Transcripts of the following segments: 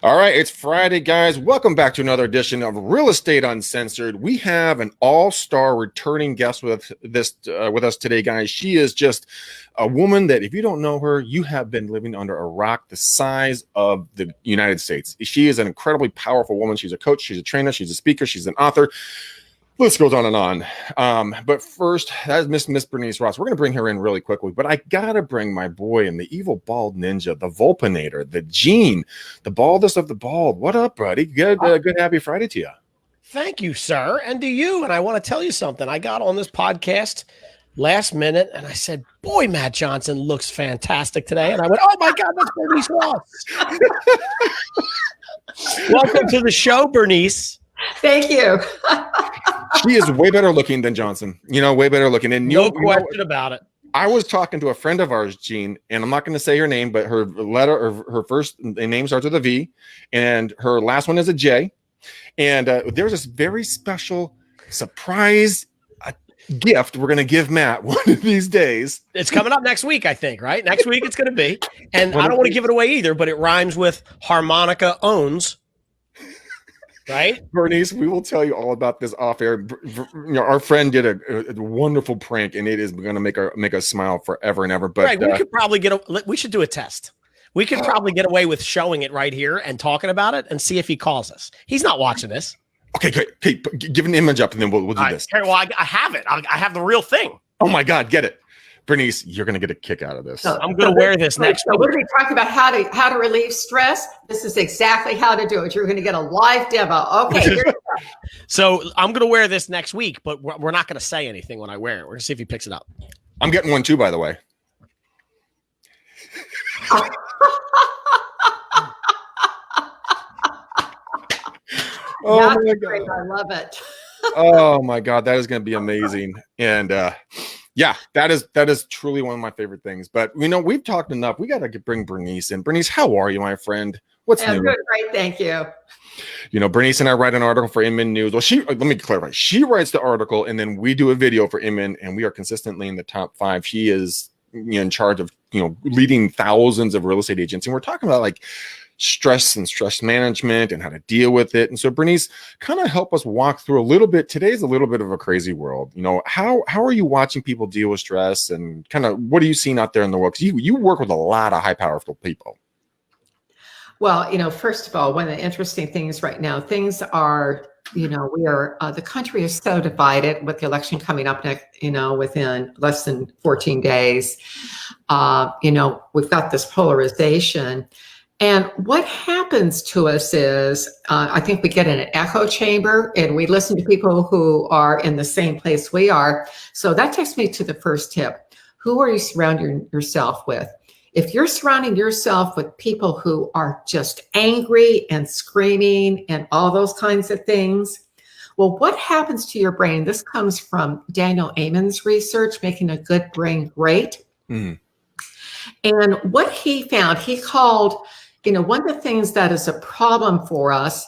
All right, it's Friday, guys. Welcome back to another edition of Real Estate Uncensored. We have an all-star returning guest with us today, guys. She is just a woman that, if you don't know her, you have been living under a rock the size of the United States. She is an incredibly powerful woman. She's a coach, she's a trainer, she's a speaker, she's an author. List goes on and on. But first, that is Miss Bernice Ross. We're going to bring her in really quickly, but I got to bring my boy in, the evil bald ninja, the Volpinator, the Gene, the baldest of the bald. What up, buddy? Good happy Friday to you. Thank you, sir. And to you. And I want to tell you something. I got on this podcast last minute and I said, boy, Matt Johnson looks fantastic today. And I went, oh my God, that's Bernice Ross. Welcome to the show, Bernice. Thank you. She is way better looking than Johnson. Way better looking. And no question about it. I was talking to a friend of ours, Jean, and I'm not going to say her name, but her letter or her first name starts with a V, and her last one is a J. And there's this very special surprise gift we're going to give Matt one of these days. It's coming up next week, I think, right? Next week it's going to be. And I don't want to give it away either, but it rhymes with harmonica owns. Right, Bernice, we will tell you all about this off air. Our friend did a wonderful prank, and it is going to make us smile forever and ever. But right, we could probably we should do a test. We could probably get away with showing it right here and talking about it and see if he calls us. He's not watching this. Okay, great. Okay, give an image up, and then we'll do this. Okay, well, I have it. I have the real thing. Oh my God, get it. Bernice, you're going to get a kick out of this. So, I'm going to wear this next week. We're going to talk about how to relieve stress. This is exactly how to do it. You're going to get a live demo. Okay. Here you go. So I'm going to wear this next week, but we're not going to say anything when I wear it. We're going to see if he picks it up. I'm getting one too, by the way. Oh my God. I love it. Oh my God, that is going to be amazing. And yeah, that is truly one of my favorite things. But we've talked enough. We got to bring Bernice in. Bernice, how are you, my friend? What's new? Good, great, thank you. Bernice and I write an article for Inman News. Well, let me clarify. She writes the article, and then we do a video for Inman, and we are consistently in the top 5. She is in charge of leading thousands of real estate agents, and we're talking about like stress and stress management and how to deal with it. And so Bernice, kind of help us walk through a little bit. Today's a little bit of a crazy world. How are you watching people deal with stress, and kind of what are you seeing out there in the world? Because you work with a lot of high powerful people. Well, first of all, one of the interesting things right now, things are, we are, the country is so divided with the election coming up next, within less than 14 days. We've got this polarization. And what happens to us is, I think we get in an echo chamber and we listen to people who are in the same place we are. So that takes me to the first tip. Who are you surrounding yourself with? If you're surrounding yourself with people who are just angry and screaming and all those kinds of things, well, what happens to your brain? This comes from Daniel Amen's research, Making a Good Brain Great. Mm. And what he found, he called, one of the things that is a problem for us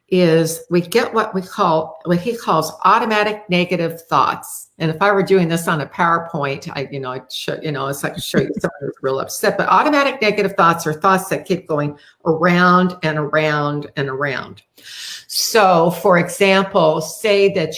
is we get what he calls automatic negative thoughts. And if I were doing this on a PowerPoint, I'd show, it's like to show you someone who's real upset. But automatic negative thoughts are thoughts that keep going around and around and around. So, for example, say that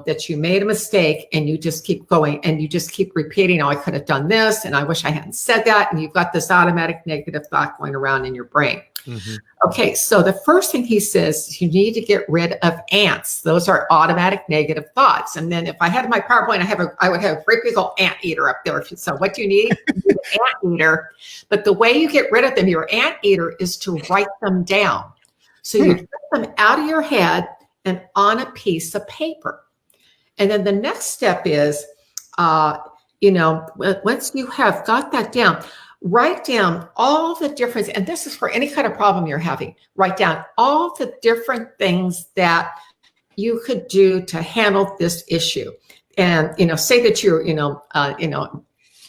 that you made a mistake and you just keep going and you just keep repeating, oh, I could have done this and I wish I hadn't said that. And you've got this automatic negative thought going around in your brain. Mm-hmm. Okay, so the first thing he says is you need to get rid of ants. Those are automatic negative thoughts. And then if I had my PowerPoint, I would have a great big old anteater up there. So what do you need? You need an anteater. But the way you get rid of them, your anteater, is to write them down. So you get them out of your head and on a piece of paper. And then the next step is, once you have got that down, write down all the different, and this is for any kind of problem you're having, write down all the different things that you could do to handle this issue. And, say that you're,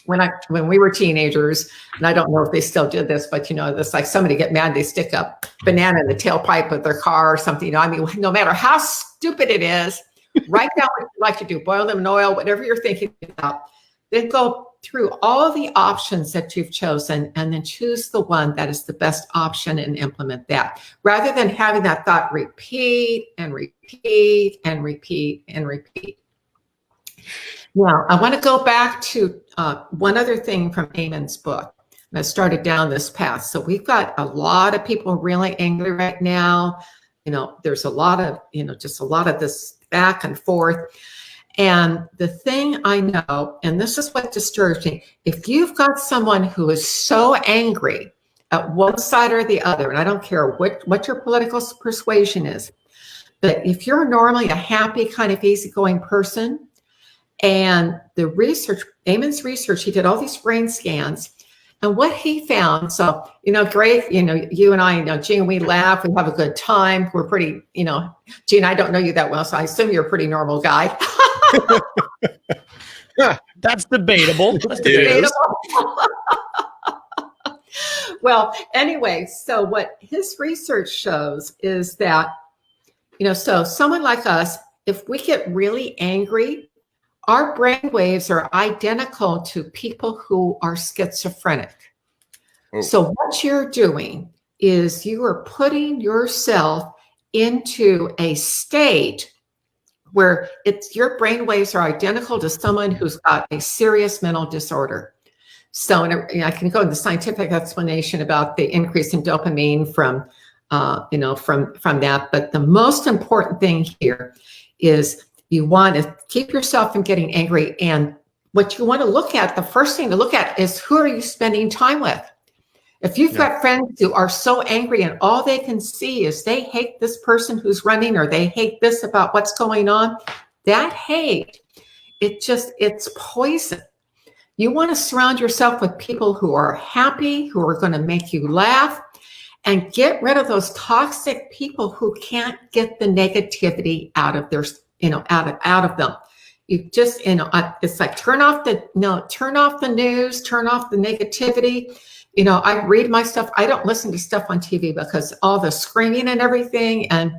when we were teenagers, and I don't know if they still do this, but it's like somebody get mad, they stick a banana in the tailpipe of their car or something. No matter how stupid it is, write down what you like to do, boil them in oil, whatever you're thinking about. Then go through all the options that you've chosen and then choose the one that is the best option and implement that, rather than having that thought repeat and repeat and repeat and repeat. Now, I want to go back to one other thing from Eamon's book. And I started down this path. So we've got a lot of people really angry right now. There's a lot of, just a lot of this back and forth. And the thing I know, and this is what disturbs me, if you've got someone who is so angry at one side or the other, and I don't care what your political persuasion is, but if you're normally a happy, kind of easygoing person, and the research, Eamon's research, he did all these brain scans, and what he found, so, great, you and I, Gene, we laugh, we have a good time. We're pretty, Gene, I don't know you that well, so I assume you're a pretty normal guy. That's debatable. That's debatable. Well, anyway, so what his research shows is that, so someone like us, if we get really angry, our brain waves are identical to people who are schizophrenic. Oh. So what you're doing is you are putting yourself into a state where your brain waves are identical to someone who's got a serious mental disorder. So I can go into the scientific explanation about the increase in dopamine from that. But the most important thing here is you want to keep yourself from getting angry. And what you want to look at, the first thing to look at is, who are you spending time with? If you've got friends who are so angry and all they can see is they hate this person who's running, or they hate this about what's going on, that hate, it's poison. You want to surround yourself with people who are happy, who are going to make you laugh, and get rid of those toxic people who can't get the negativity out of their, out of them. You just, it's like turn off the news, turn off the negativity. I read my stuff. I don't listen to stuff on TV because all the screaming and everything. And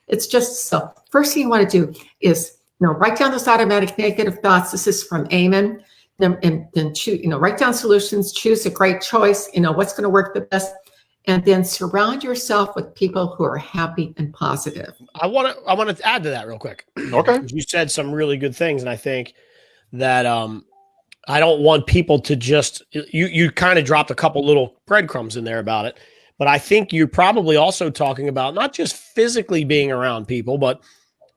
it's just, so first thing you want to do is, write down those automatic negative thoughts. This is from Eamon. Then choose, write down solutions, choose a great choice, what's going to work the best. And then surround yourself with people who are happy and positive. I want to add to that real quick. Okay. You said some really good things. And I think that, I don't want people to just, you kind of dropped a couple little breadcrumbs in there about it, but I think you're probably also talking about not just physically being around people, but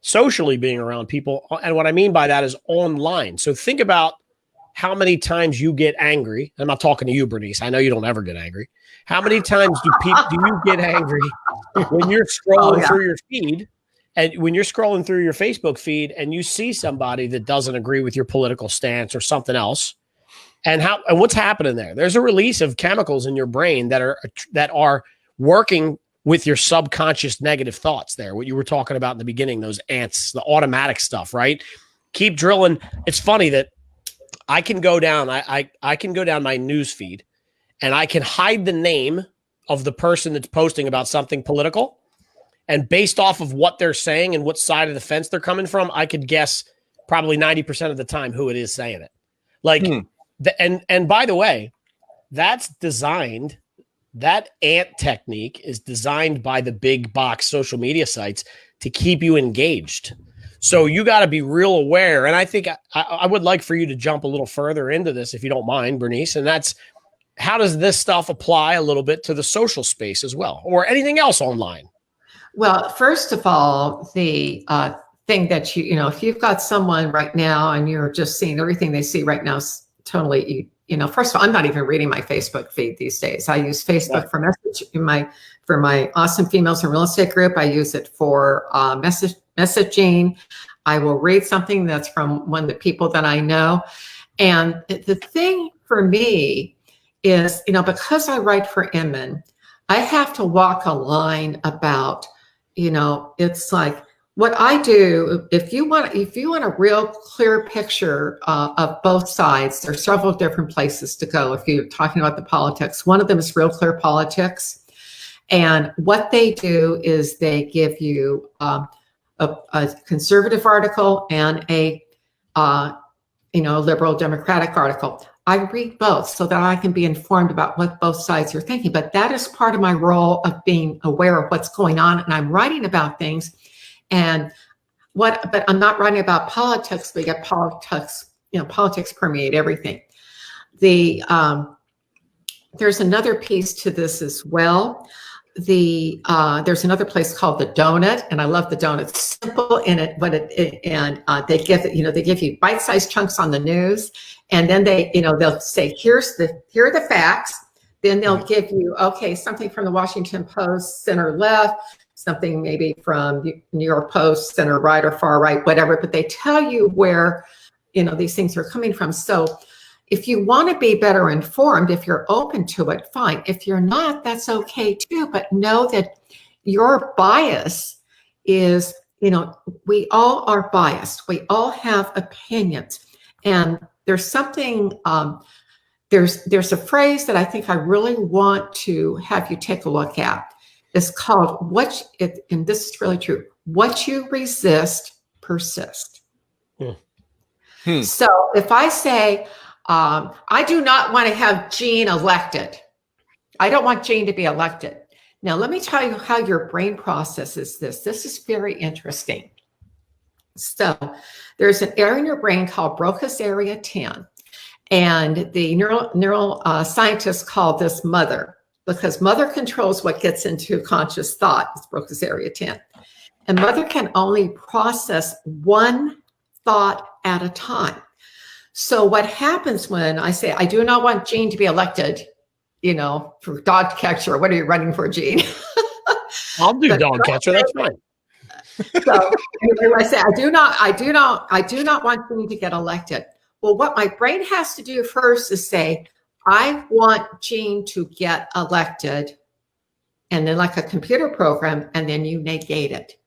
socially being around people. And what I mean by that is online. So think about how many times you get angry. I'm not talking to you, Bernice. I know you don't ever get angry. How many times do you get angry when you're scrolling through your feed? And when you're scrolling through your Facebook feed and you see somebody that doesn't agree with your political stance or something else, and what's happening there? There's a release of chemicals in your brain that are working with your subconscious negative thoughts there. What you were talking about in the beginning, those ants, the automatic stuff, right? Keep drilling. It's funny that I can go down, I can go down my news feed and I can hide the name of the person that's posting about something political. And based off of what they're saying and what side of the fence they're coming from, I could guess probably 90% of the time who it is saying it. Like, and by the way, that's designed, that ant technique is designed by the big box social media sites to keep you engaged. So you got to be real aware. And I think I would like for you to jump a little further into this, if you don't mind, Bernice. And that's, how does this stuff apply a little bit to the social space as well, or anything else online? Well, first of all, the thing that if you've got someone right now and you're just seeing everything they see right now is totally, first of all, I'm not even reading my Facebook feed these days. I use Facebook for my Awesome Females in Real Estate group. I use it for messaging. I will read something that's from one of the people that I know. And the thing for me is, because I write for Inman, I have to walk a line about, it's like what I do. If you want a real clear picture of both sides, there's several different places to go. If you're talking about the politics, one of them is Real Clear Politics. And what they do is they give you a conservative article and a liberal democratic article. I read both so that I can be informed about what both sides are thinking. But that is part of my role of being aware of what's going on. And I'm writing about things. But I'm not writing about politics, but yet politics permeate everything. There's another piece to this as well. There's another place called the Donut, and I love the donut. It's simple in it, but they give you bite-sized chunks on the news, and then they'll say, here are the facts. Then they'll give you, something from the Washington Post, center left, something maybe from New York Post, center right or far right, whatever. But they tell you where these things are coming from. So if you want to be better informed, if you're open to it, fine. If you're not, that's okay too. But know that your bias is, we all are biased. We all have opinions. And there's something, there's a phrase that I think I really want to have you take a look at. It's called, and this is really true, what you resist persists. So if I say, I do not want to have Gene elected. I don't want Gene to be elected. Now, let me tell you how your brain processes this. This is very interesting. So there's an area in your brain called Broca's area 10. And the neural scientists call this mother, because mother controls what gets into conscious thought. It's Broca's area 10. And mother can only process one thought at a time. So what happens when I say, I do not want Gene to be elected, for dog catcher? What are you running for, Gene? I'll do dog catcher. That's fine. So when I say, I do not want Gene to get elected. Well, what my brain has to do first is say, I want Gene to get elected, and then like a computer program, and then you negate it.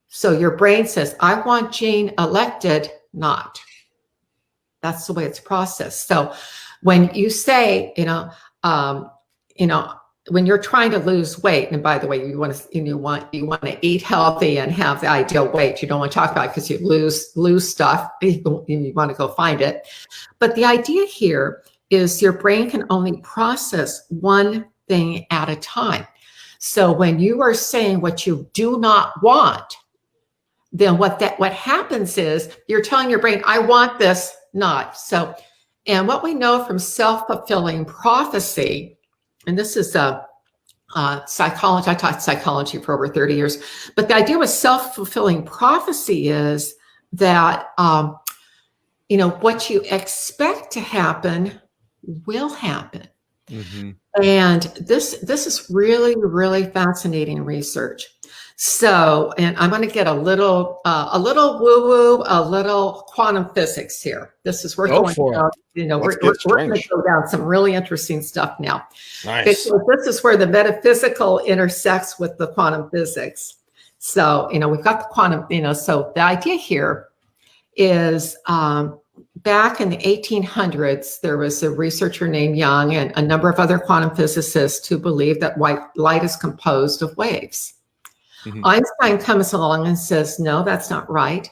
So your brain says, I want Gene elected, not. That's the way it's processed. So when you say, when you're trying to lose weight, and by the way, you want to eat healthy and have the ideal weight. You don't want to talk about it because you lose stuff. You want to go find it. But the idea here is your brain can only process one thing at a time. So when you are saying what you do not want, then what happens is you're telling your brain, I want this, not. So, and what we know from self-fulfilling prophecy, and this is psychology, I taught psychology for over 30 years, but the idea with self-fulfilling prophecy is that, what you expect to happen will happen. Mm-hmm. And this is really, really fascinating research. So, and I'm going to get a little woo-woo, a little quantum physics here. This is we're going down, we're going to go down some really interesting stuff now. Nice. Because this is where the metaphysical intersects with the quantum physics. So, we've got the quantum, so the idea here is back in the 1800s, there was a researcher named Young and a number of other quantum physicists who believed that light is composed of waves. Mm-hmm. Einstein comes along and says, no, that's not right.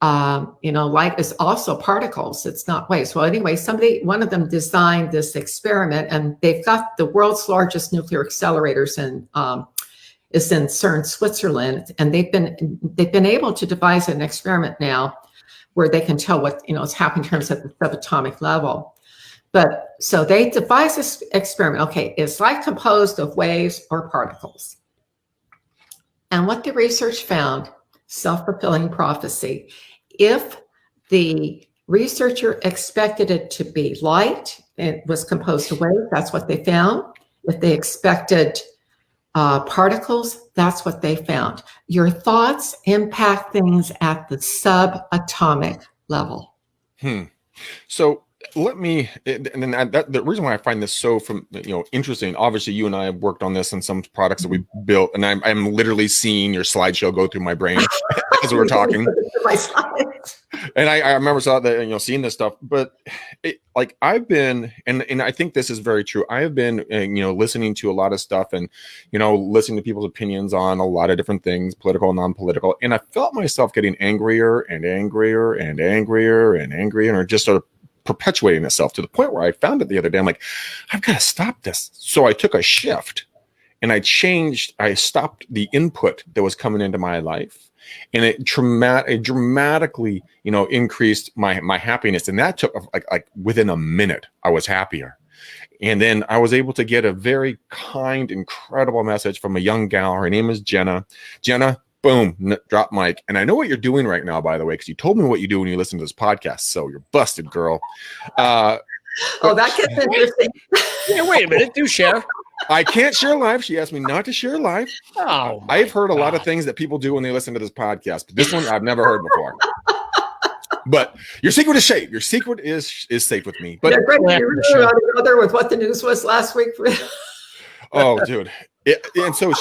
Light is also particles. It's not waves. Well, anyway, one of them designed this experiment, and they've got the world's largest nuclear accelerators is in CERN, Switzerland. And they've been able to devise an experiment now where they can tell what, is happening in terms of the subatomic level. But so they devised this experiment. Okay, is light composed of waves or particles? And what the research found, self-fulfilling prophecy, if the researcher expected it to be light, it was composed of waves, that's what they found. If they expected particles, that's what they found. Your thoughts impact things at the subatomic level. So let me, and then the reason why I find this so interesting, obviously you and I have worked on this in some products that we built, and I'm literally seeing your slideshow go through my brain as we're talking. And I remember seeing this stuff, but I've been, and I think this is very true. I have been, listening to a lot of stuff and, listening to people's opinions on a lot of different things, political and non-political. And I felt myself getting angrier and angrier and angrier and angrier, and just sort of perpetuating itself to the point where I found it the other day. I'm like, I've got to stop this. So I took a shift and I stopped the input that was coming into my life. And it dramatically, increased my happiness. And that took like within a minute, I was happier. And then I was able to get a very kind, incredible message from a young gal. Her name is Jenna. Jenna, boom, drop mic. And I know what you're doing right now, by the way, because you told me what you do when you listen to this podcast. So you're busted, girl. That gets interesting. Yeah, wait a minute. Do share. I can't share live. She asked me not to share live. Oh, I've heard a lot of things that people do when they listen to this podcast, but this one I've never heard before. But your secret is safe. Your secret is safe with me. But you really want to go there with what the news was last week? Oh, dude. And so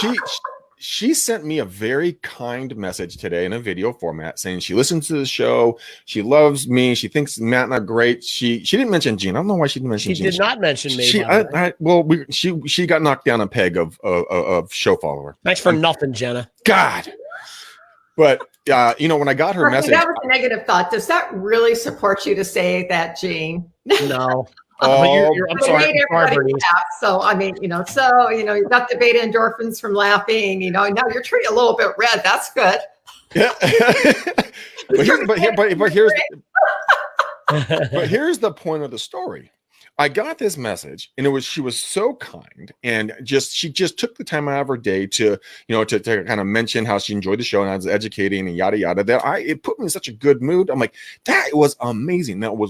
she sent me a very kind message today in a video format saying she listens to the show. She loves me. She thinks Matt and I are great. She didn't mention Gene. I don't know why she didn't mention Gene. She did not mention me. She got knocked down a peg of show follower. Thanks for nothing, Jenna. God. But when I got her message, that was a negative thought. Does that really support you to say that, Gene? No. I'm sorry, Bernice. So I mean, you've got the beta endorphins from laughing. Now you're treating a little bit red. That's good. Yeah. but here's the point of the story. I got this message, and she was so kind, and she just took the time out of her day to kind of mention how she enjoyed the show and I was educating and yada yada. It put me in such a good mood. I'm like, that was amazing. That was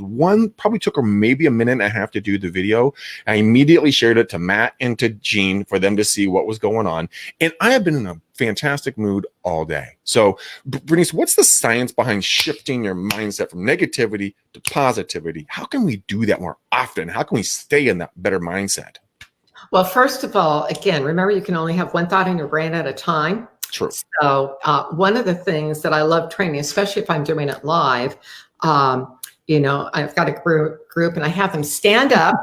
probably took her maybe a minute and a half to do the video. I immediately shared it to Matt and to Gene for them to see what was going on, and I have been in a fantastic mood all day. So, Bernice, what's the science behind shifting your mindset from negativity to positivity? How can we do that more often? How can we stay in that better mindset? Well, first of all, again, remember you can only have one thought in your brain at a time. True. So one of the things that I love training, especially if I'm doing it live, I've got a group and I have them stand up,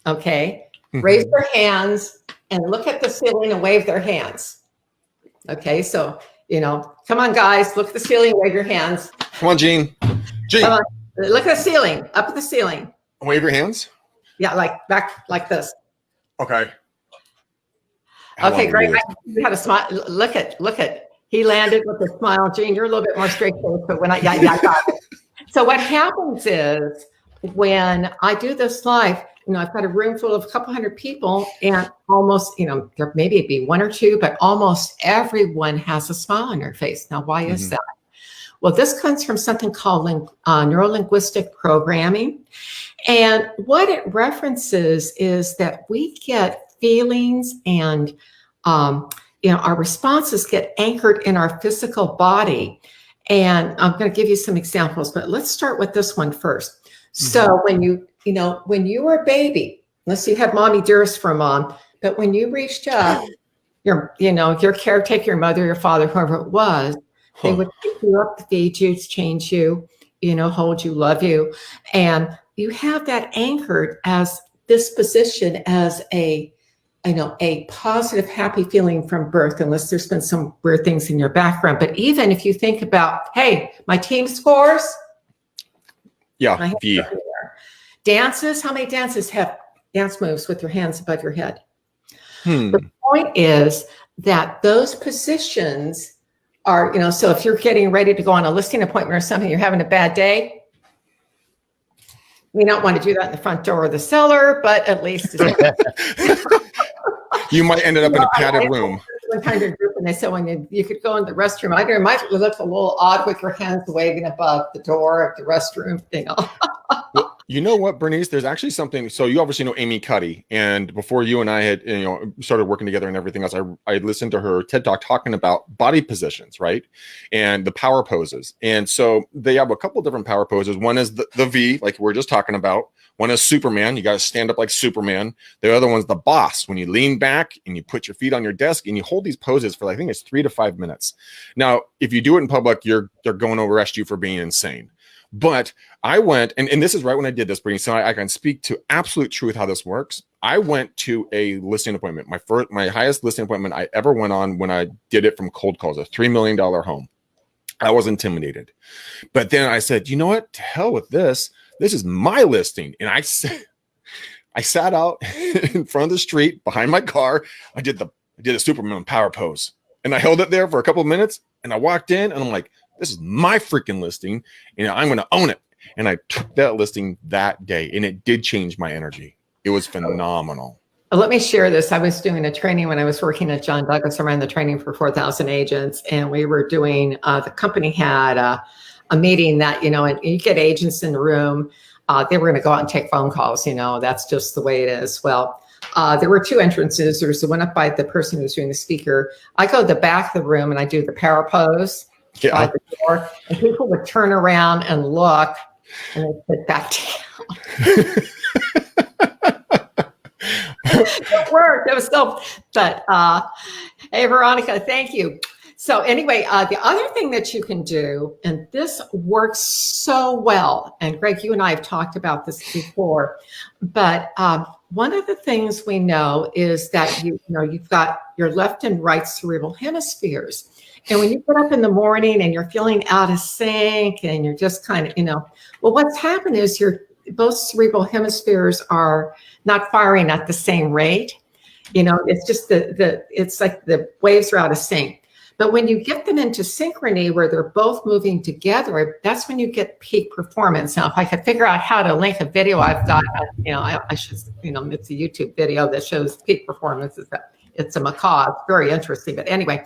okay, raise their hands and look at the ceiling and wave their hands. Okay, so, come on, guys, look at the ceiling, wave your hands. Come on, Gene. Gene. Come on. Look at the ceiling, up at the ceiling. Wave your hands? Yeah, like back like this. Okay. Okay, great. You had a smile. Look at. He landed with a smile. Gene, you're a little bit more straightforward. But I got it. So what happens is when I do this live, I've got a room full of a couple hundred people and almost, there maybe be one or two, but almost everyone has a smile on their face. Now, why is that? Well, this comes from something called neuro-linguistic programming. And what it references is that we get feelings and, our responses get anchored in our physical body. And I'm going to give you some examples, but let's start with this one first. So when you were a baby, unless you had mommy dearest for mom, but when you reached up, your caretaker, your mother, your father, whoever it was, they would pick you up, feed you, change you, hold you, love you. And you have that anchored as disposition as a positive, happy feeling from birth, unless there's been some weird things in your background. But even if you think about, hey, my team scores. Yeah. Dances, how many dances have dance moves with your hands above your head? The point is that those positions are, so if you're getting ready to go on a listing appointment or something, you're having a bad day, we don't want to do that in the front door of the seller, but at least you might end up in a padded room. One kind of group, and they said when you could go in the restroom, it might look a little odd with your hands waving above the door of the restroom. Well, you know what, Bernice? There's actually something. So you obviously know Amy Cuddy, and before you and I had started working together and everything else, I listened to her TED Talk talking about body positions, right, and the power poses. And so they have a couple different power poses. One is the V, like we we're just talking about. One is Superman. You got to stand up like Superman. The other one's the boss, when you lean back and you put your feet on your desk and you hold these poses for, I think it's 3 to 5 minutes. Now, if you do it in public, they're going to arrest you for being insane. But I went, and this is right when I did this, Bernice, so I can speak to absolute truth how this works. I went to a listing appointment, my highest listing appointment I ever went on when I did it from cold calls, a $3 million home. I was intimidated. But then I said, you know what? To hell with this. this is my listing. And I sat out in front of the street behind my car. I did a Superman power pose, and I held it there for a couple of minutes, and I walked in, and I'm like, this is my freaking listing, and I'm going to own it. And I took that listing that day, and it did change my energy. It was phenomenal. Let me share this. I was doing a training when I was working at John Douglas. I ran the training for 4,000 agents, and we were doing, the company had a meeting that, and you get agents in the room. They were going to go out and take phone calls. That's just the way it is. Well, there were two entrances. There's the one up by the person who's doing the speaker. I go to the back of the room and I do the power pose by the door, and people would turn around and look, and they sit back down. It worked. It was so, but hey, Veronica, thank you. So anyway, the other thing that you can do, and this works so well, and Greg, you and I have talked about this before, but one of the things we know is that you've got your left and right cerebral hemispheres. And when you get up in the morning and you're feeling out of sync and you're just kind of, well, what's happened is both cerebral hemispheres are not firing at the same rate. It's just it's like the waves are out of sync. But when you get them into synchrony where they're both moving together, that's when you get peak performance. Now, if I could figure out how to link a video I've got, I should, it's a YouTube video that shows peak performance. It's a macaw. It's very interesting. But anyway,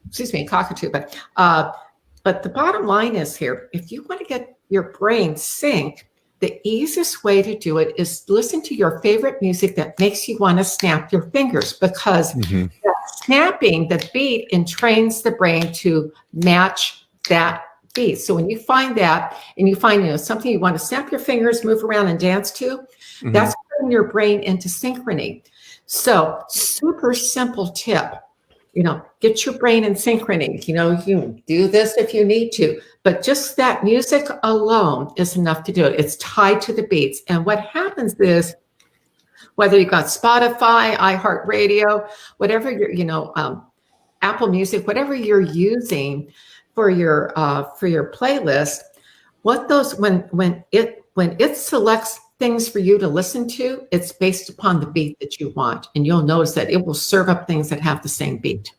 excuse me, cockatoo. But the bottom line is here, if you want to get your brain synced, the easiest way to do it is listen to your favorite music that makes you want to snap your fingers, because that snapping the beat entrains the brain to match that beat. So when you find that, and you find something you want to snap your fingers, move around and dance to, that's putting your brain into synchrony. So super simple tip. Get your brain in synchrony. You can do this if you need to, but just that music alone is enough to do it. It's tied to the beats. And what happens is, whether you've got Spotify, iHeartRadio, whatever Apple Music, whatever you're using for your playlist, when it selects things for you to listen to, it's based upon the beat that you want. And you'll notice that it will serve up things that have the same beat.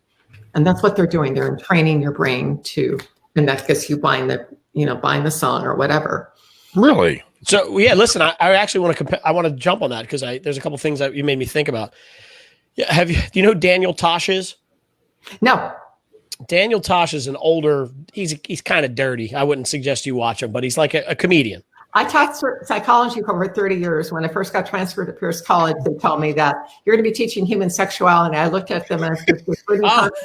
And that's what they're doing. They're training your brain to, and that gets you buying the song or whatever. Really? So yeah, listen, I actually want to I want to jump on that because there's a couple things that you made me think about. Yeah, do you know who Daniel Tosh is? No. Daniel Tosh is an older, he's kind of dirty. I wouldn't suggest you watch him, but he's like a comedian. I taught psychology for over 30 years. When I first got transferred to Pierce College, they told me that you're going to be teaching human sexuality. I looked at them and I said,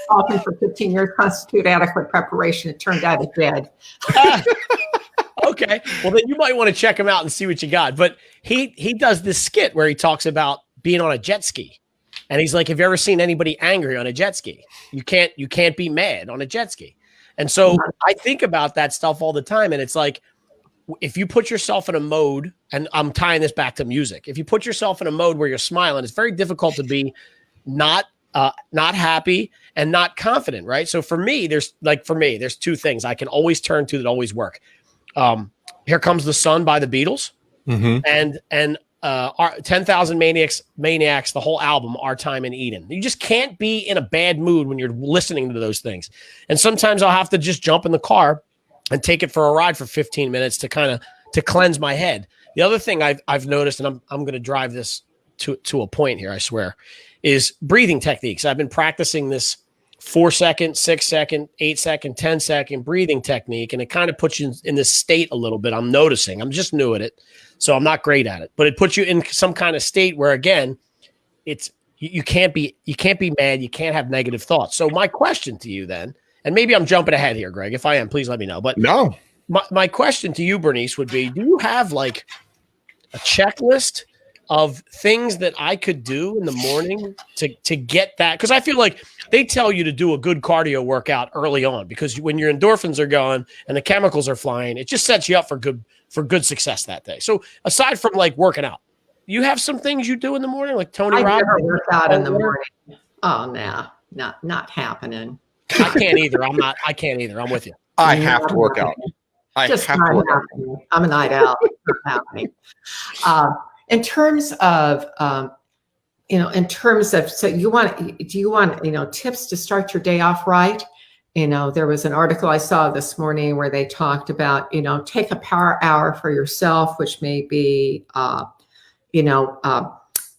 talking for 15 years constitute adequate preparation. It turned out it did. Okay. Well, then you might want to check him out and see what you got. But he does this skit where he talks about being on a jet ski. And he's like, have you ever seen anybody angry on a jet ski? You can't be mad on a jet ski. And so I think about that stuff all the time. And it's like, if you put yourself in a mode, and I'm tying this back to music, if you put yourself in a mode where you're smiling, it's very difficult to be not happy and not confident, right? So for me, there's two things I can always turn to that always work. Here Comes the Sun by the Beatles, and 10,000 Maniacs, the whole album, Our Time in Eden. You just can't be in a bad mood when you're listening to those things. And sometimes I'll have to just jump in the car and take it for a ride for 15 minutes to cleanse my head. The other thing I've noticed, and I'm going to drive this to a point here, I swear, is breathing techniques. I've been practicing this 4-second, 6-second, 8-second, 10-second breathing technique, and it kind of puts you in this state a little bit. I'm noticing. I'm just new at it, so I'm not great at it. But it puts you in some kind of state where, again, it's you can't be mad. You can't have negative thoughts. So my question to you then, and maybe I'm jumping ahead here, Greg. If I am, please let me know. But no, my question to you, Bernice, would be: do you have like a checklist of things that I could do in the morning to get that? Because I feel like they tell you to do a good cardio workout early on, because when your endorphins are going and the chemicals are flying, it just sets you up for good success that day. So aside from like working out, you have some things you do in the morning, like Tony Robbins? I never work out in the morning. Oh, no, not happening. I can't either. I can't either. I'm with you. I have to work out. I Just have not to work out. happening. I'm a night owl. It's not happening. In terms of, so do you want, tips to start your day off right? There was an article I saw this morning where they talked about, take a power hour for yourself, which may be,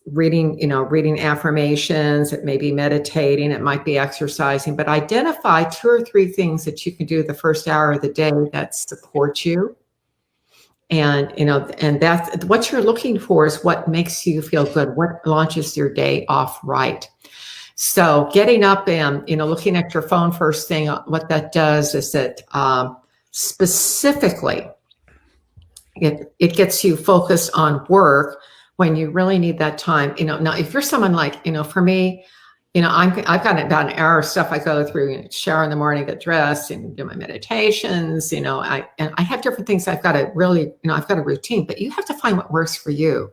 reading affirmations. It may be meditating. It might be exercising, but identify 2 or 3 things that you can do the first hour of the day that support you. And, and that's what you're looking for, is what makes you feel good, what launches your day off right. So getting up and, looking at your phone first thing, what that does is that specifically it gets you focused on work when you really need that time. Now if you're someone like, for me, I've got about an hour of stuff I go through, shower in the morning, get dressed and do my meditations, I have different things I've got to really, I've got a routine, but you have to find what works for you.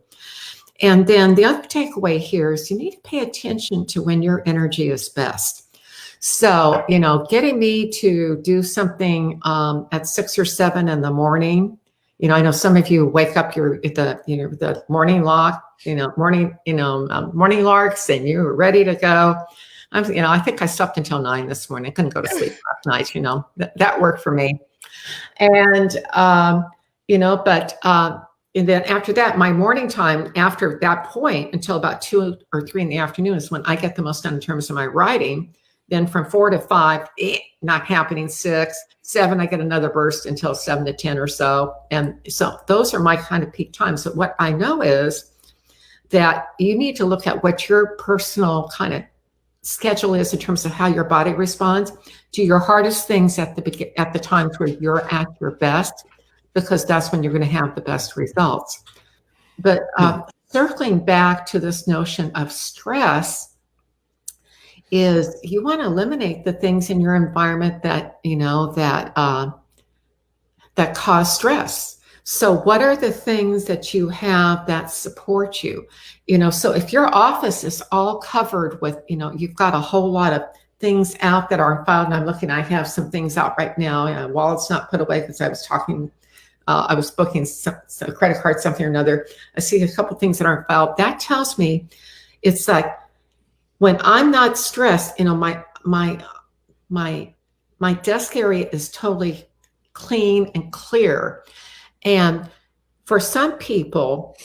And then the other takeaway here is you need to pay attention to when your energy is best. So, getting me to do something at 6 or 7 in the morning, I know some of you wake up the morning morning larks, and you're ready to go. I think I slept until 9 this morning. I couldn't go to sleep last night. That worked for me. And, and then after that, my morning time after that point until about 2 or 3 in the afternoon is when I get the most done in terms of my writing. Then from 4 to 5, not happening. 6, 7, I get another burst until 7 to 10 or so. And so those are my kind of peak times. So what I know is that you need to look at what your personal kind of schedule is in terms of how your body responds. Do your hardest things at the times where you're at your best, because that's when you're going to have the best results. But circling back to this notion of stress, is you want to eliminate the things in your environment that that cause stress. So what are the things that you have that support you? So if your office is all covered with, you've got a whole lot of things out that aren't filed, and I have some things out right now. Wallet's not put away because I was booking some credit card, something or another. I see a couple things that aren't filed. That tells me it's like, when I'm not stressed, my desk area is totally clean and clear. And for some people,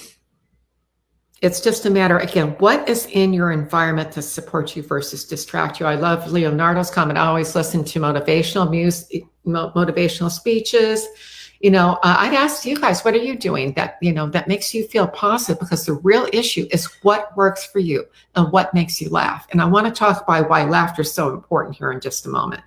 it's just a matter, again, what is in your environment to support you versus distract you? I love Leonardo's comment. I always listen to motivational speeches. I'd ask you guys, what are you doing that makes you feel positive? Because the real issue is what works for you and what makes you laugh. And I want to talk about why laughter is so important here in just a moment.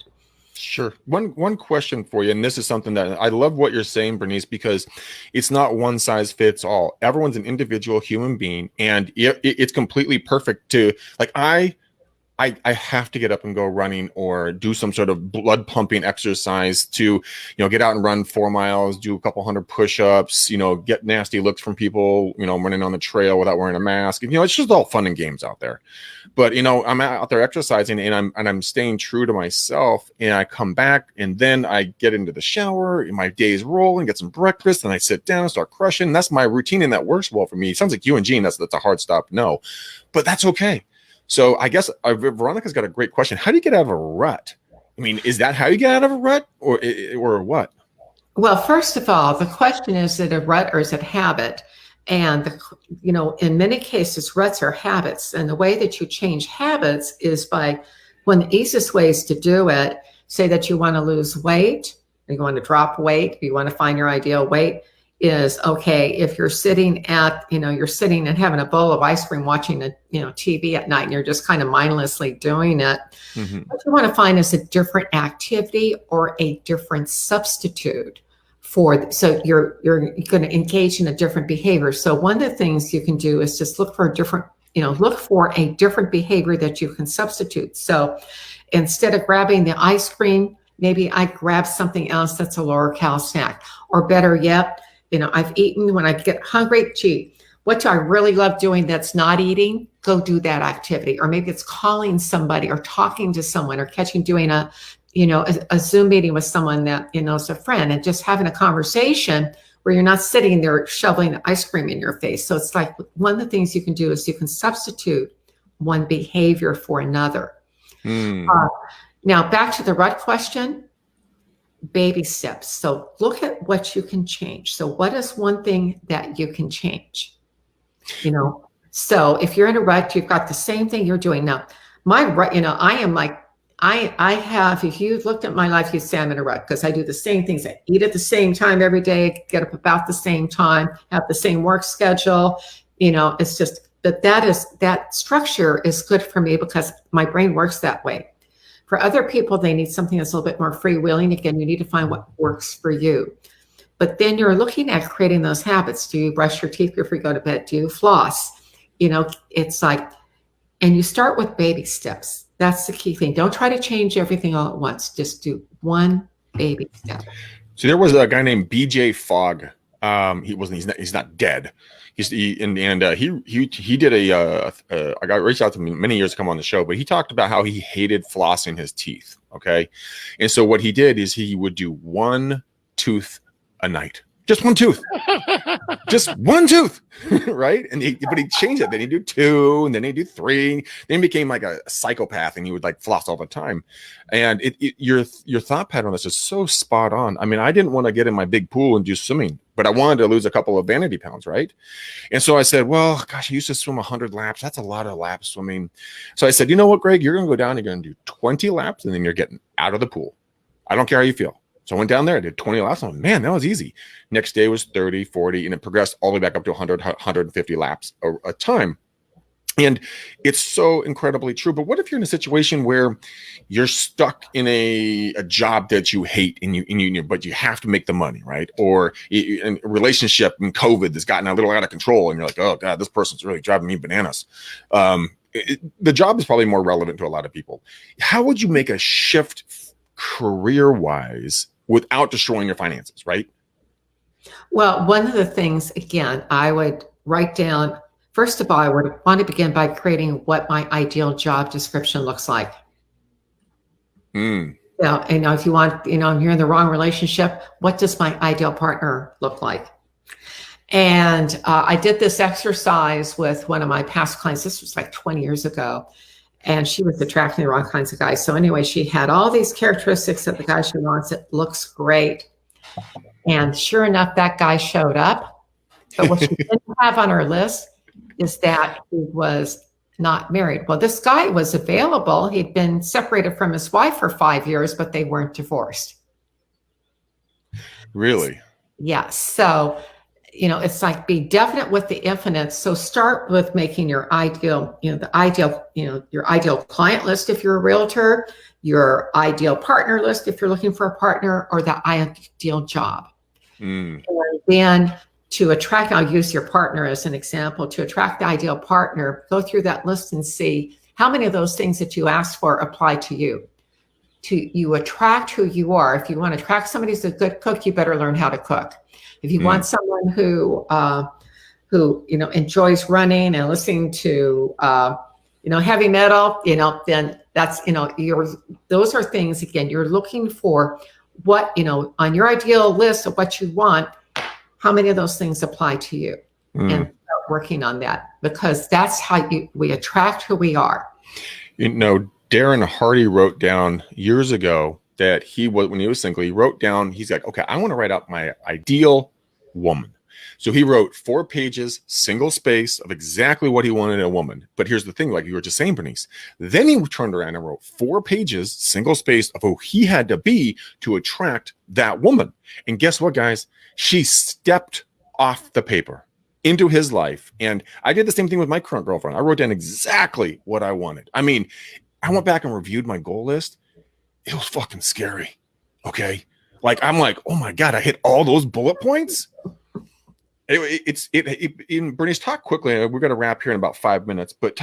Sure. One question for you, and this is something that I love what you're saying, Bernice, because it's not one size fits all. Everyone's an individual human being, and it's completely perfect to, like, I have to get up and go running or do some sort of blood pumping exercise to, get out and run 4 miles, do a couple hundred push-ups, get nasty looks from people, running on the trail without wearing a mask. And, it's just all fun and games out there. But, I'm out there exercising and I'm staying true to myself, and I come back and then I get into the shower and my day's rolling, get some breakfast, and I sit down and start crushing. That's my routine, and that works well for me. It sounds like you and Gene, that's a hard stop. No, but that's okay. So I guess Veronica's got a great question. How do you get out of a rut? I mean, is that how you get out of a rut, or what? Well, first of all, the question is it a rut or is it habit? And, in many cases, ruts are habits. And the way that you change habits is one of the easiest ways to do it, say that you want to lose weight, or you want to drop weight, you want to find your ideal weight, is okay. If you're sitting you're sitting and having a bowl of ice cream, watching TV at night, and you're just kind of mindlessly doing it. Mm-hmm. What you want to find is a different activity or a different substitute so you're going to engage in a different behavior. So one of the things you can do is just look for a different behavior that you can substitute. So instead of grabbing the ice cream, maybe I grab something else that's a lower cal snack, or better yet, I've eaten when I get hungry. Gee, what do I really love doing that's not eating? Go do that activity. Or maybe it's calling somebody or talking to someone or doing a a Zoom meeting with someone that, is a friend, and just having a conversation where you're not sitting there shoveling ice cream in your face. So it's like one of the things you can do is you can substitute one behavior for another. Now, back to the rut question, baby steps. So look at what you can change. So what is one thing that you can change? So if you're in a rut, you've got the same thing you're doing now. My rut, I am like, I have, if you've looked at my life, you'd say I'm in a rut because I do the same things. I eat at the same time every day, get up about the same time, have the same work schedule. It's just, but that structure is good for me because my brain works that way. For other people, they need something that's a little bit more freewheeling. Again, you need to find what works for you. But then you're looking at creating those habits. Do you brush your teeth before you go to bed? Do you floss? It's like, and you start with baby steps. That's the key thing. Don't try to change everything all at once. Just do one baby step. So there was a guy named BJ Fogg. He's not dead. He did I got reached out to him many years to come on the show, but he talked about how he hated flossing his teeth. Okay. And so what he did is he would do one tooth a night. Just one tooth. Just one tooth. Right. But he changed it. Then he'd do two, and then he'd do three. Then he became like a psychopath, and he would like floss all the time. And your thought pattern is just so spot on. I mean, I didn't want to get in my big pool and do swimming, but I wanted to lose a couple of vanity pounds. Right. And so I said, well, gosh, I used to swim 100 laps. That's a lot of laps swimming. So I said, you know what, Greg, you're going to go down, you're going to do 20 laps, and then you're getting out of the pool. I don't care how you feel. So I went down there, I did 20 laps. I'm like, man, that was easy. Next day was 30, 40, and it progressed all the way back up to 100, 150 laps a time. And it's so incredibly true. But what if you're in a situation where you're stuck in a job that you hate but you have to make the money, right? Or in a relationship in COVID that's gotten a little out of control, and you're like, oh God, this person's really driving me bananas. The job is probably more relevant to a lot of people. How would you make a shift career-wise without destroying your finances, right? Well, one of the things, again, I would write down, first of all, I would want to begin by creating what my ideal job description looks like. If you want, you're in the wrong relationship, what does my ideal partner look like? And I did this exercise with one of my past clients. This was like 20 years ago. And she was attracting the wrong kinds of guys. So anyway, she had all these characteristics of the guy she wants. It looks great. And sure enough, that guy showed up. But what she didn't have on her list is that he was not married. Well, this guy was available. He'd been separated from his wife for 5 years, but they weren't divorced. Really? Yeah. So, it's like be definite with the infinite. So start with making your ideal, your ideal client list if you're a realtor, your ideal partner list if you're looking for a partner, or the ideal job. And then to attract, I'll use your partner as an example, to attract the ideal partner, go through that list and see how many of those things that you asked for apply to you. You attract who you are. If you want to attract somebody who's a good cook, you better learn how to cook. If you want someone who enjoys running and listening to heavy metal, then that's those are things, again, you're looking for what on your ideal list of what you want. How many of those things apply to you? And start working on that, because that's how we attract who we are. Darren Hardy wrote down years ago that when he was single, he wrote down, he's like, okay, I want to write out my ideal woman. So he wrote 4 pages, single space, of exactly what he wanted in a woman. But here's the thing, like you were just saying, Bernice, then he turned around and wrote 4 pages, single space, of who he had to be to attract that woman. And guess what, guys? She stepped off the paper into his life. And I did the same thing with my current girlfriend. I wrote down exactly what I wanted. I mean, I went back and reviewed my goal list. It was fucking scary. Okay. Like, I'm like, oh my God, I hit all those bullet points. Anyway, Bernice, talk quickly. We're going to wrap here in about 5 minutes, but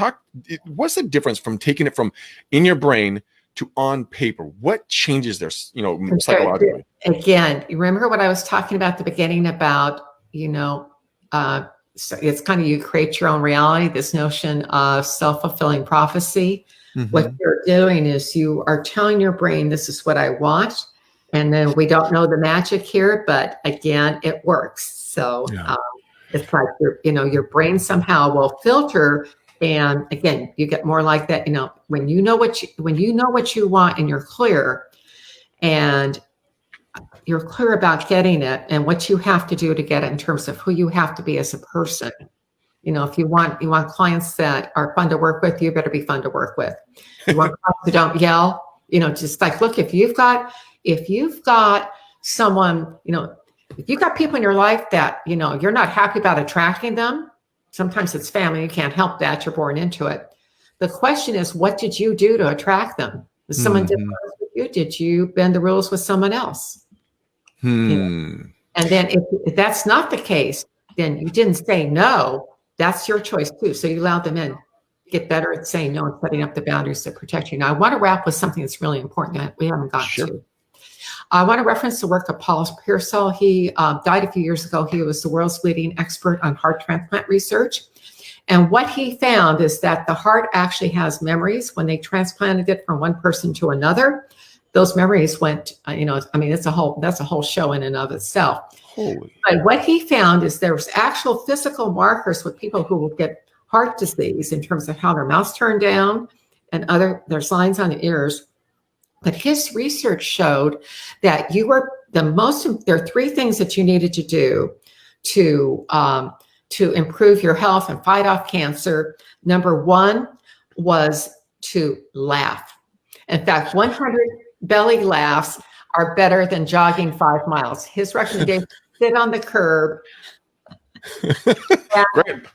what's the difference from taking it from in your brain to on paper? What changes there, psychologically? Again, you remember what I was talking about at the beginning about, so it's kind of, you create your own reality, this notion of self-fulfilling prophecy. What you're doing is you are telling your brain, this is what I want. And then we don't know the magic here, but again, it works. So it's like your brain somehow will filter. And again, you get more like that. When you know what you want and you're clear about getting it and what you have to do to get it in terms of who you have to be as a person. If you want clients that are fun to work with, you better be fun to work with. You want clients who don't yell, just like, look, if you've got someone, if you've got people in your life that, you're not happy about attracting them, sometimes it's family, you can't help that, you're born into it. The question is, what did you do to attract them? Was someone different with you? Did you bend the rules with someone else? And then if that's not the case, then you didn't say no. That's your choice too. So you allowed them in. Get better at saying no and setting up the boundaries to protect you. Now, I want to wrap with something that's really important that we haven't gotten to. I want to reference the work of Paul Pearsall. He died a few years ago. He was the world's leading expert on heart transplant research. And what he found is that the heart actually has memories. When they transplanted it from one person to another, those memories went, that's a whole show in and of itself. But what he found is there's actual physical markers with people who will get heart disease in terms of how their mouths turn down and there's lines on the ears. But his research showed that there are three things that you needed to do to improve your health and fight off cancer. Number one was to laugh. In fact, 100 belly laughs are better than jogging 5 miles. His recommendation: sit on the curb,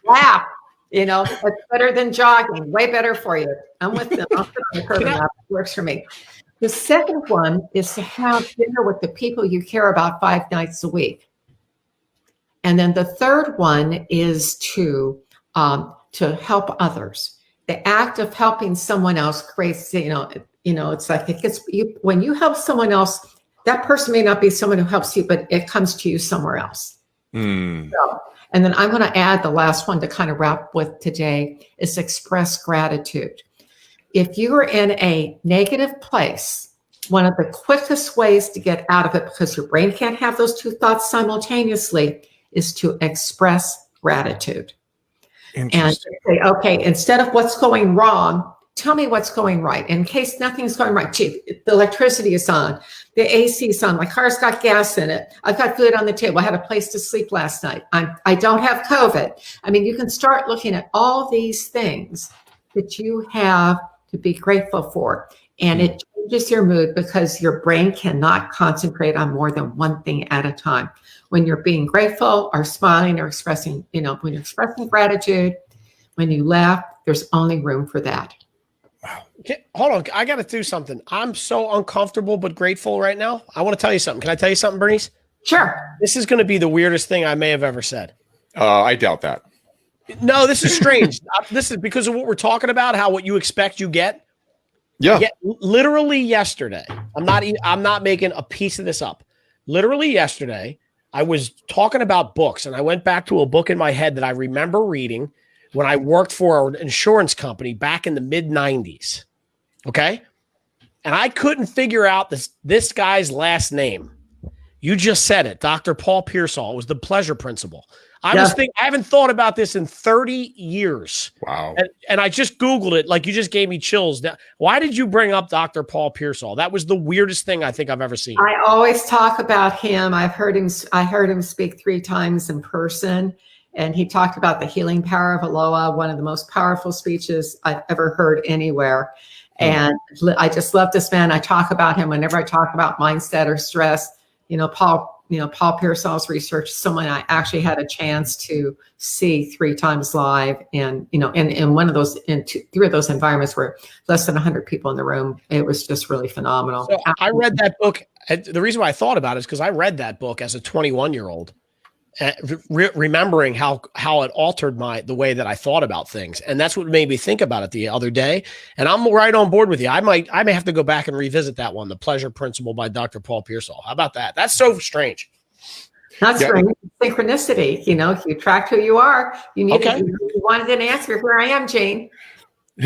laugh. It's better than jogging. Way better for you. I'm with them. I'll sit on the curb and laugh. It works for me. The second one is to have dinner with the people you care about 5 nights a week. And then the third one is to help others. The act of helping someone else creates, it's like it gets you when you help someone else. That person may not be someone who helps you, but it comes to you somewhere else. So, and then I'm going to add the last one to kind of wrap with today is express gratitude. If you are in a negative place, one of the quickest ways to get out of it, because your brain can't have those two thoughts simultaneously, is to express gratitude. And say, okay, instead of what's going wrong, tell me what's going right. In case nothing's going right, gee, the electricity is on, the AC is on, my car's got gas in it, I've got food on the table, I had a place to sleep last night, I don't have COVID. You can start looking at all these things that you have to be grateful for. And it changes your mood because your brain cannot concentrate on more than one thing at a time. When you're being grateful or smiling or expressing, when you're expressing gratitude, when you laugh, there's only room for that. Wow. Okay, hold on. I got to do something. I'm so uncomfortable but grateful right now. I want to tell you something. Can I tell you something, Bernice? Sure. This is going to be the weirdest thing I may have ever said. I doubt that. No, this is strange. This is because of what we're talking about, how what you expect you get. Yeah. Literally yesterday, I'm not making a piece of this up. Literally yesterday, I was talking about books, and I went back to a book in my head that I remember reading when I worked for an insurance company back in the mid-90s. Okay? And I couldn't figure out this guy's last name. You just said it, Dr. Paul Pearsall. It was the pleasure principle. I haven't thought about this in 30 years. Wow. And I just Googled it. Like, you just gave me chills. Why did you bring up Dr. Paul Pearsall? That was the weirdest thing I think I've ever seen. I always talk about him. I heard him speak 3 times in person, and he talked about the healing power of aloha, one of the most powerful speeches I've ever heard anywhere. And I just love this man. I talk about him whenever I talk about mindset or stress. Paul Pearsall's research, someone I actually had a chance to see 3 times live, and in one of those, in 3 of those environments where less than 100 people in the room. It was just really phenomenal. So I read that book. The reason why I thought about it is because I read that book as a 21-year-old, remembering how it altered the way that I thought about things, and that's what made me think about it the other day. And I'm right on board with you. I may have to go back and revisit that one, The Pleasure Principle by Dr. Paul Pearsall. How about that? That's so strange. That's right. Synchronicity. You attract who you are. You wanted an answer. Here I am, Jane.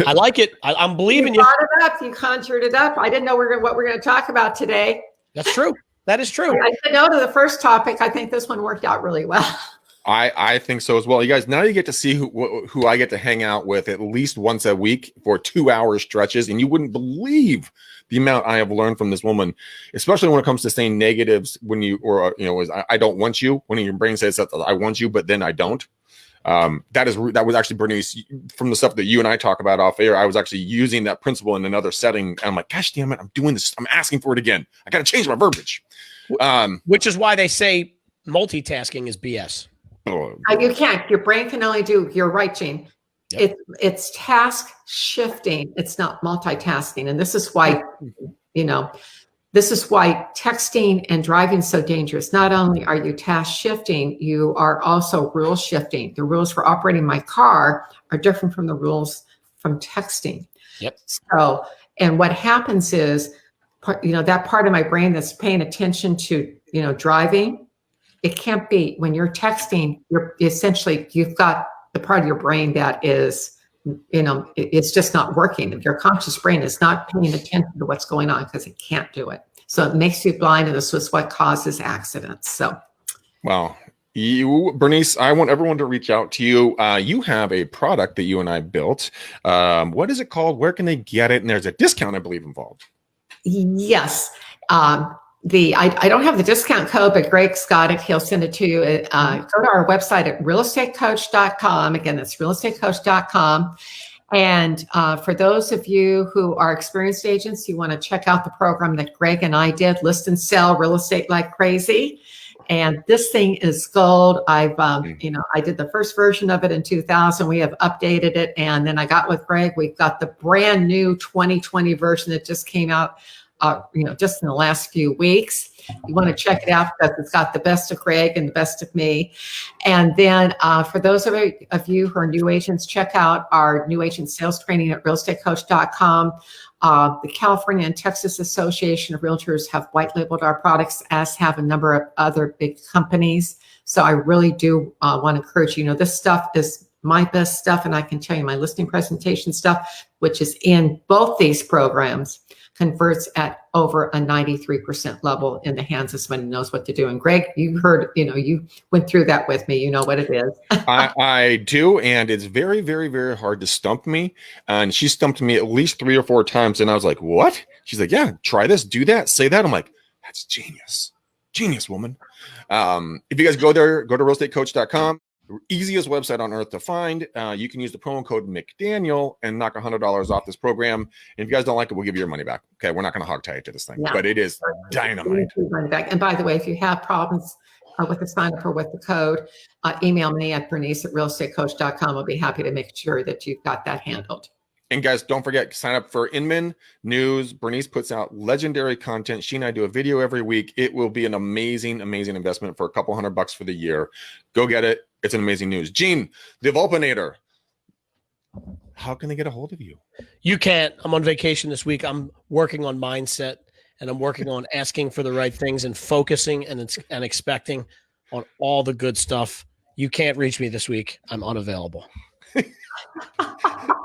I like it. I'm believing you. You brought it up. You conjured it up. I didn't know what we're going to talk about today. That's true. That is true. I said no to the first topic. I think this one worked out really well. I think so as well. You guys, now you get to see who I get to hang out with at least once a week for 2-hour stretches, and you wouldn't believe the amount I have learned from this woman, especially when it comes to saying negatives when you, or I don't want you, when your brain says that I want you, but then I don't. That was actually, Bernice, from the stuff that you and I talk about off air. I was actually using that principle in another setting, and I'm like, gosh damn it, I'm doing this. I'm asking for it again. I got to change my verbiage. Which is why they say multitasking is BS. You can't. Your brain can only do. You're right, Gene. Yep. It's task shifting. It's not multitasking, and this is why this is why texting and driving is so dangerous. Not only are you task shifting, you are also rule shifting. The rules for operating my car are different from the rules from texting. Yep. So, and what happens is, that part of my brain that's paying attention to driving. It can't be when you're texting, you've got the part of your brain that is, it's just not working. Your conscious brain is not paying attention to what's going on because it can't do it. So it makes you blind, and this is what causes accidents. So, wow. Bernice, I want everyone to reach out to you. You have a product that you and I built. What is it called? Where can they get it? And there's a discount, I believe, involved. Yes. I don't have the discount code, but Greg's got it. He'll send it to you. Go to our website at realestatecoach.com. Again, that's realestatecoach.com. And for those of you who are experienced agents, you want to check out the program that Greg and I did, List and Sell Real Estate Like Crazy. And this thing is gold. I did the first version of it in 2000. We have updated it. And then I got with Greg, we've got the brand new 2020 version that just came out just in the last few weeks. You want to check it out because it's got the best of Greg and the best of me. And then for those of you who are new agents, check out our new agent sales training at realestatecoach.com. The California and Texas Association of Realtors have white labeled our products, as have a number of other big companies. So I really do want to encourage you. This stuff is my best stuff, and I can tell you my listing presentation stuff, which is in both these programs, converts at over a 93% level in the hands of someone who knows what to do. And Greg, you heard, you went through that with me. You know what it is. I do. And it's very, very, very hard to stump me. And she stumped me at least 3 or 4 times. And I was like, what? She's like, yeah, try this, do that, say that. I'm like, that's genius. Genius, woman. If you guys go there, go to realestatecoach.com. Easiest website on earth to find. You can use the promo code McDaniel and knock $100 off this program. And if you guys don't like it, we'll give you your money back. Okay, we're not going to hog tie it to this thing, but it is dynamite. And by the way, if you have problems with the sign up or with the code, email me at Bernice@realestatecoach.com. I'll be happy to make sure that you've got that handled. And guys, don't forget, sign up for Inman News. Bernice puts out legendary content. She and I do a video every week. It will be an amazing, amazing investment for a couple $100 for the year. Go get it. It's an amazing news. Gene, the Volpinator. How can they get a hold of you? You can't. I'm on vacation this week. I'm working on mindset, and I'm working on asking for the right things and focusing and expecting on all the good stuff. You can't reach me this week. I'm unavailable.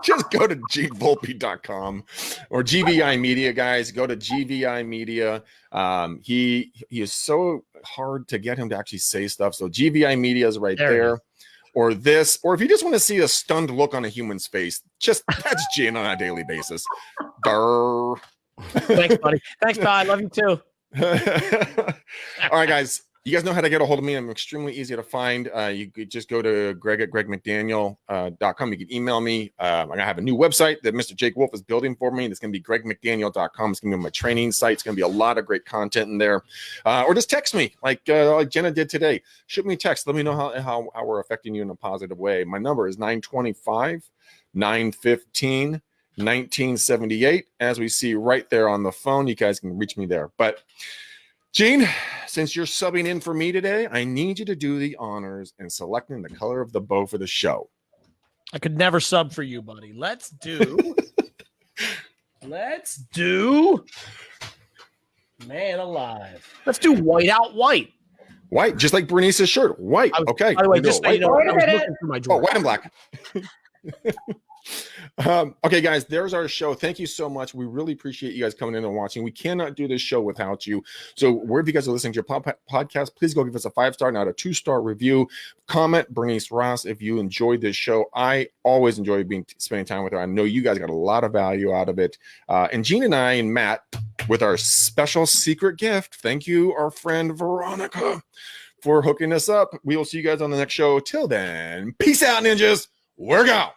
Just go to genevolpe.com or GVI Media, guys. Go to GVI Media. He is so hard to get him to actually say stuff. So GVI Media is right there. Or this, or if you just want to see a stunned look on a human's face, that's Gene on a daily basis. Durr. Thanks, buddy. Thanks, Todd. I love you too. All right, guys. You guys know how to get a hold of me. I'm extremely easy to find. You could just go to greg@gregmcdaniel.com. You can email me. I have a new website that Mr. Jake Wolf is building for me. It's going to be gregmcdaniel.com. It's going to be my training site. It's going to be a lot of great content in there. Or just text me like Jenna did today. Shoot me a text. Let me know how we're affecting you in a positive way. My number is 925-915-1978. As we see right there on the phone, you guys can reach me there. But Gene, since you're subbing in for me today, I need you to do the honors in selecting the color of the bow for the show. I could never sub for you, buddy. Let's do man alive. Let's do white out white. White, just like Bernice's shirt. White. Okay. By the way, just so you know, I was looking for my drawer. Oh, white and black. Okay, guys, there's our show. Thank you so much. We really appreciate you guys coming in and watching. We cannot do this show without you. So wherever you guys are listening to your podcast, please go give us a 5-star, not a 2-star review. Comment Bernice Ross if you enjoyed this show. I always enjoy spending time with her. I know you guys got a lot of value out of it. And Gene and I and Matt with our special secret gift. Thank you, our friend Veronica, for hooking us up. We will see you guys on the next show. Till then, peace out, ninjas. Work out.